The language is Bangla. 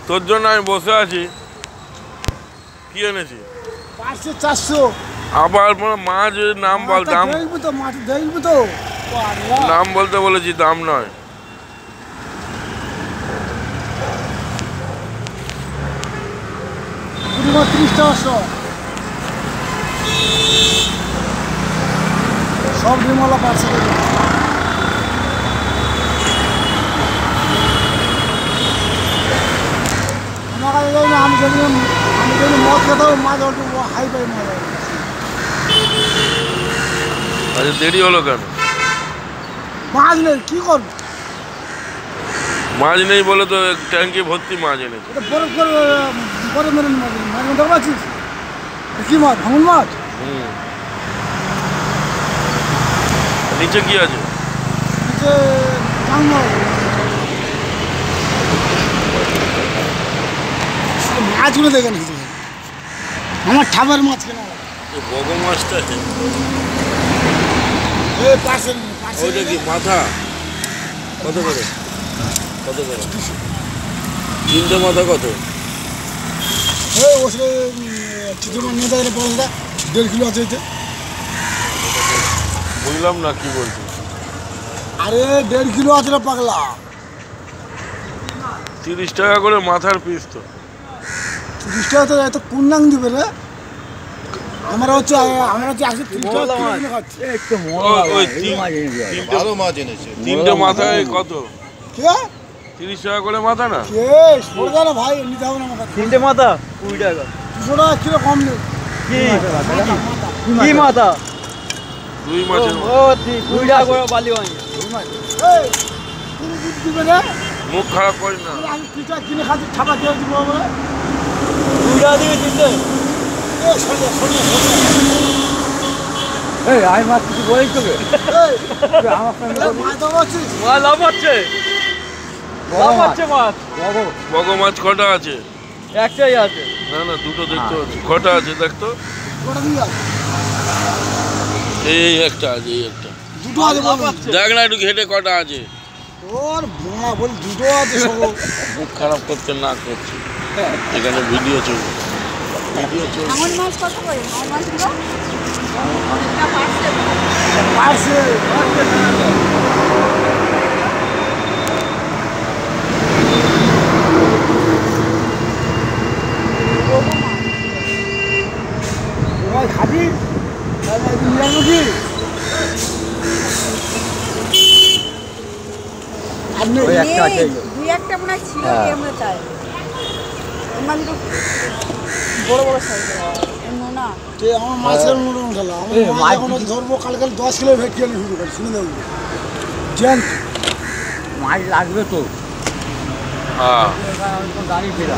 তোর জন্য আমি বসে আছি। কি এনেছি? 500-400। আবার মাছ নাম বল, দাম দেখবো তো, মাছ দেখবো তো। নাম বলতে বলেছি, দাম নয়। পুরো 30 টাকা সব ডিমলা 500 টাকা। আমি যদি মদ খেতে মাছ অল্প হাই পাই মাছ। আচ্ছা, দেরি হলো কেন? মাছ নেই, কি করবো? মাছ নেই বলে তো ট্যাঙ্কি ভর্তি মাছ এনেছে। বরফ করে মেরে মাছ দেখতে পাচ্ছিস? কি মাছ? ভাঙুন মাছ। নিচে কি আছে? নিচে টাং মাছ। মাছগুলো দেখে নিচ্ছি, আমার ঠামের মাছ কেনা। বগো মাছটা পাশে ওইটা কি মাথা? কত করে? কত করে? 3টে মাথা কত? ওসে চিকেন নিয়ে যাবে বলটা 1.5 কিলো আছে। বুঝলাম না কি বলছিস। আরে 1.5 কিলো আছে রে পাগলা। 30 টাকা করে মাথার পিস তো। 30 টাকা তো এত কোন নাং দিবে রে? আমরা হচ্ছে 30 টাকা কিলো খাচ্ছি। একটু ভালো মাছ এনেছে। 3টে মাথায় কত? কে? 30 টাকা করে মাথা না? কে সরে যা না ভাই, নিতে হবে না মাথা। 3টে মাথা 20 টাকা। 200 টাকা কিলো কম নেই। কি মাথা? রুই মাছের ও 20 টাকা করে বালি বানিয়ে। এই কোন দুধ দিবে রে? মুখ খারাপ করিস না। আমি পিঠা কিনে খাচ্ছি, ছাপা দিয়ে দিব বলে। 20 টাকা দিয়ে 3টে। এই সরে সরে। এই আই মাছ কিছু বলিস তোকে? এই আমার সঙ্গে মাছ দাও আছিস? মাছ লাভ হচ্ছে। লাভ হচ্ছে মাছ। বগো মাছ কটা আছে? একটাই আছে। না না, দুটো দেখতে পাচ্ছি। কটা আছে দেখ তো। কটা দিয়ে? এই একটা আছে, এই একটা। দুটো আছে বল। দেখ না একটু ঘেটে কটা আছে। তোর বোমা বল দুটো আছে সব। মুখ খারাপ করতে না করছি, এখানে ভিডিও চলছে। ভাঙন মাছ কত করে? ভাঙন মাছগুলো পাশে ওই খাবি তাহলে নিয়ে আসবো কি? আর নেই। দুই একটা মনে হয় ছিল, আমরা চাই মাছগুলো বড় বড় সাইজের না। আমার মাছের মতন খেলা, মাছ এখন ধরবো কালকে 10 কিলো ভেটকি আনি শুরু করি, শুনে দেবো মাছ লাগবে তো। হ্যাঁ, গাড়ি ফেরা।